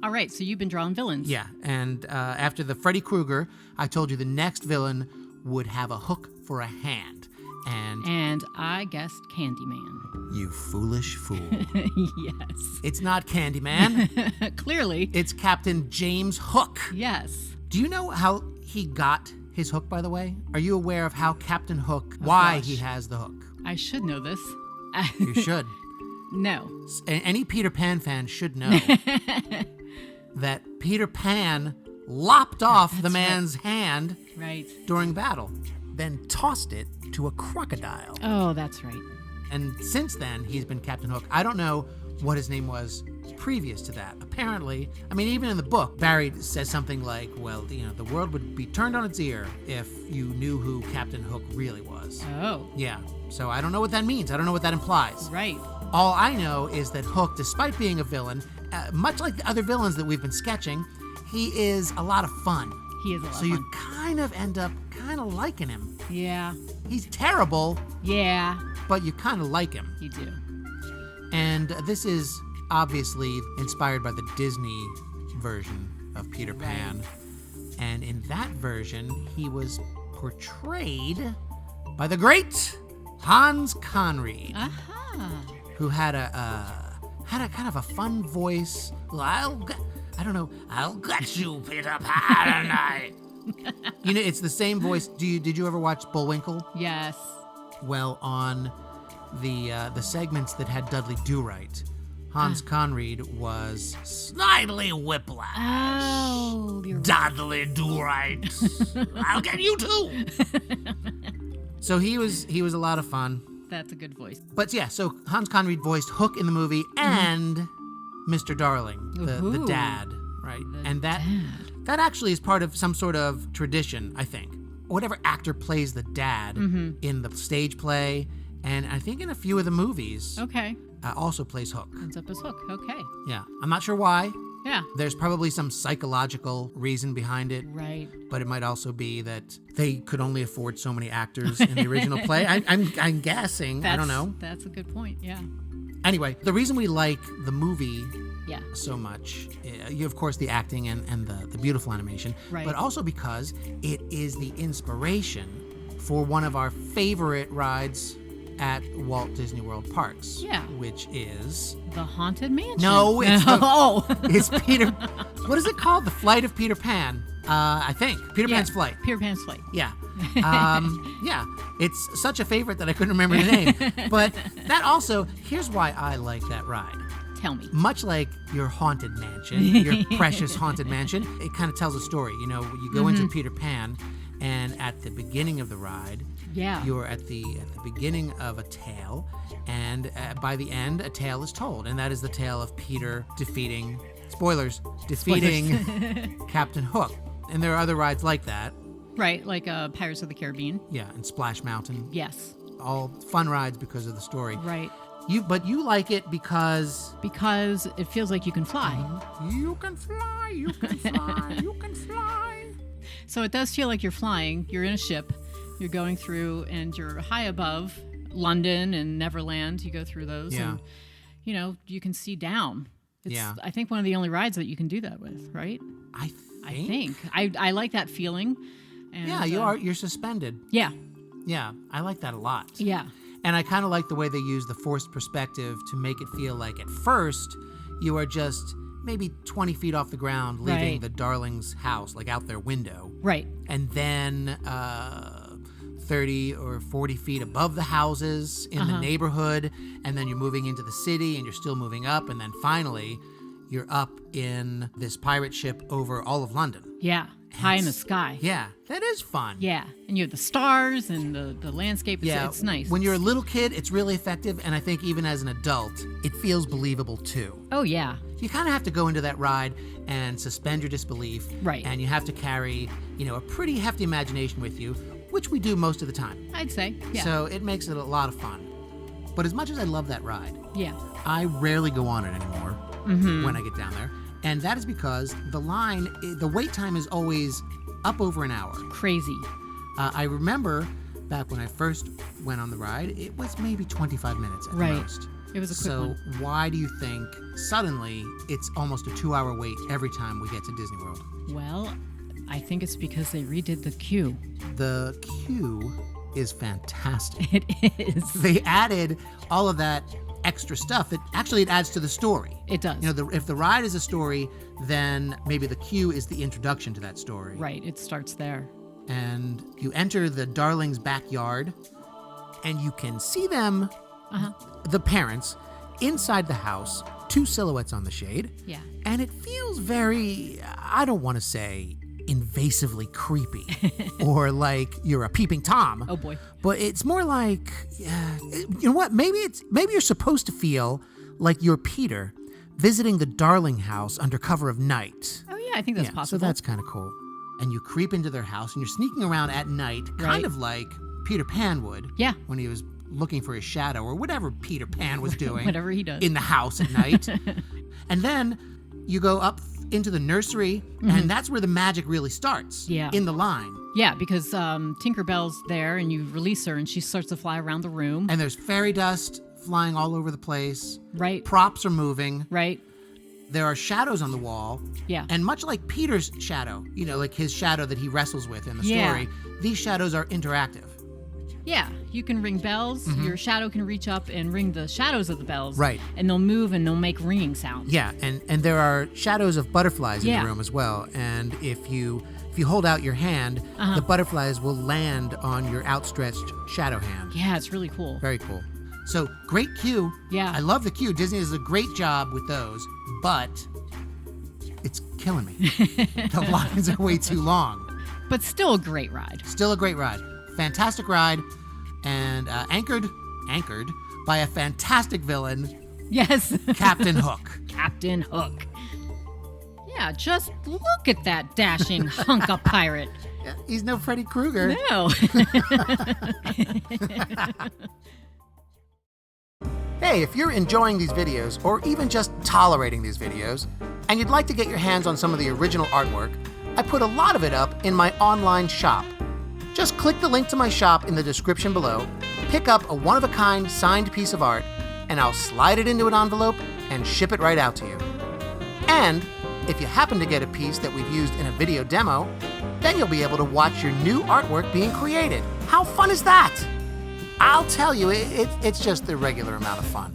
All right, so you've been drawing villains. Yeah, and after the Freddy Krueger, I told you the next villain would have a hook for a hand. And I guessed Candyman. You foolish fool. Yes. It's not Candyman. Clearly. It's Captain James Hook. Yes. Do you know how he got his hook, by the way? Are you aware of how Captain Hook, why he has the hook? I should know this. You should. No. Any Peter Pan fan should know that Peter Pan lopped off the man's hand during battle, then tossed it to a crocodile. Oh, that's right. And since then, he's been Captain Hook. I don't know what his name was previous to that. Apparently, I mean, even in the book, Barry says something like, well, the world would be turned on its ear if you knew who Captain Hook really was. Oh. Yeah. So I don't know what that means. I don't know what that implies. Right. All I know is that Hook, despite being a villain, much like the other villains that we've been sketching, he is a lot of fun. He is a lot of So fun. you kind of end up kind of liking him. Yeah. He's terrible. Yeah. But you kind of like him. You do. And this is obviously inspired by the Disney version of Peter Pan. And in that version, he was portrayed by the great Hans Conried, who had a kind of a fun voice. I'll get you, Peter Pan. It's the same voice. Did you ever watch Bullwinkle? Yes. Well, on the segments that had Dudley Do-Right, Hans Conried was Snidely Whiplash. Oh, you're Dudley Do-Right. I'll get you too. So he was a lot of fun. That's a good voice. But yeah, so Hans Conried voiced Hook in the movie and Mr. Darling, the dad, right? That actually is part of some sort of tradition, I think. Whatever actor plays the dad in the stage play, and I think in a few of the movies, also plays Hook. Ends up as Hook. Okay. Yeah, I'm not sure why. Yeah. There's probably some psychological reason behind it. Right. But it might also be that they could only afford so many actors in the original play. I'm guessing. I don't know. That's a good point. Yeah. Anyway, the reason we like the movie so much, of course, the acting and the beautiful animation, but also because it is the inspiration for one of our favorite rides at Walt Disney World parks. Yeah. Which is... The Haunted Mansion. No, it's it's Peter... What is it called? The Flight of Peter Pan. I think. Peter Pan's Flight. Peter Pan's Flight. Yeah. Yeah. It's such a favorite that I couldn't remember the name. But that also... Here's why I like that ride. Tell me. Much like your haunted mansion, your precious haunted mansion, it kind of tells a story. You go into Peter Pan, and at the beginning of the ride... Yeah. You're at the beginning of a tale, and by the end, a tale is told, and that is the tale of Peter defeating Captain Hook. And there are other rides like that. Right, like Pirates of the Caribbean. Yeah, and Splash Mountain. Yes. All fun rides because of the story. Right. But you like it because... Because it feels like you can fly. You can fly, you can fly, you can fly. So it does feel like you're flying. You're in a ship. You're going through, and you're high above London and Neverland. You go through those, and you can see down. It's, I think one of the only rides that you can do that with, right? I think. I like that feeling. And, yeah, you're suspended. Yeah. Yeah, I like that a lot. Yeah. And I kind of like the way they use the forced perspective to make it feel like at first you are just maybe 20 feet off the ground leaving the Darlings' house, like out their window. Right. And then 30 or 40 feet above the houses in the neighborhood, and then you're moving into the city, and you're still moving up, and then finally you're up in this pirate ship over all of London. Yeah, high in the sky. Yeah, that is fun. Yeah, and you have the stars and the landscape. It's nice. When you're a little kid, it's really effective, and I think even as an adult, it feels believable too. Oh, yeah. You kind of have to go into that ride and suspend your disbelief. Right. And you have to carry, a pretty hefty imagination with you, which we do most of the time. I'd say, yeah. So it makes it a lot of fun. But as much as I love that ride, I rarely go on it anymore when I get down there. And that is because the wait time is always up over an hour. Crazy. I remember back when I first went on the ride, it was maybe 25 minutes at most. It was a quick So one. why do you think suddenly it's almost a 2-hour wait every time we get to Disney World? Well, I think it's because they redid the queue. The queue is fantastic. It is. They added all of that extra stuff. It adds to the story. It does. You know, if the ride is a story, then maybe the queue is the introduction to that story. Right, it starts there. And you enter the Darlings' backyard, and you can see them, the parents, inside the house, 2 silhouettes on the shade. Yeah. And it feels very, I don't want to say invasively creepy or like you're a peeping Tom. Oh boy. But it's more like, you know what? Maybe you're supposed to feel like you're Peter visiting the Darling house under cover of night. Oh yeah, I think that's possible. So that's kind of cool. And you creep into their house and you're sneaking around at night, kind of like Peter Pan would. Yeah. When he was looking for his shadow or whatever Peter Pan was doing. Whatever he does. In the house at night. And then you go up into the nursery, and that's where the magic really starts. Yeah. In the line. Yeah, because Tinkerbell's there, and you release her, and she starts to fly around the room. And there's fairy dust flying all over the place. Right. Props are moving. Right. There are shadows on the wall. Yeah. And much like Peter's shadow, you know, like his shadow that he wrestles with in the story, these shadows are interactive. Yeah, you can ring bells. Your shadow can reach up and ring the shadows of the bells. Right. And they'll move and they'll make ringing sounds. Yeah, and there are shadows of butterflies in the room as well. And if you hold out your hand, the butterflies will land on your outstretched shadow hand. Yeah, it's really cool. Very cool. So, great queue. Yeah. I love the queue. Disney does a great job with those, but it's killing me. The lines are way too long. But still a great ride. Still a great ride. Fantastic ride, and anchored by a fantastic villain, Yes. Captain Hook. Captain Hook. Yeah, just look at that dashing hunk of pirate. Yeah, he's no Freddy Krueger. No. Hey, if you're enjoying these videos, or even just tolerating these videos, and you'd like to get your hands on some of the original artwork, I put a lot of it up in my online shop. Just click the link to my shop in the description below, pick up a one-of-a-kind signed piece of art, and I'll slide it into an envelope and ship it right out to you. And if you happen to get a piece that we've used in a video demo, then you'll be able to watch your new artwork being created. How fun is that? I'll tell you, it's just the regular amount of fun.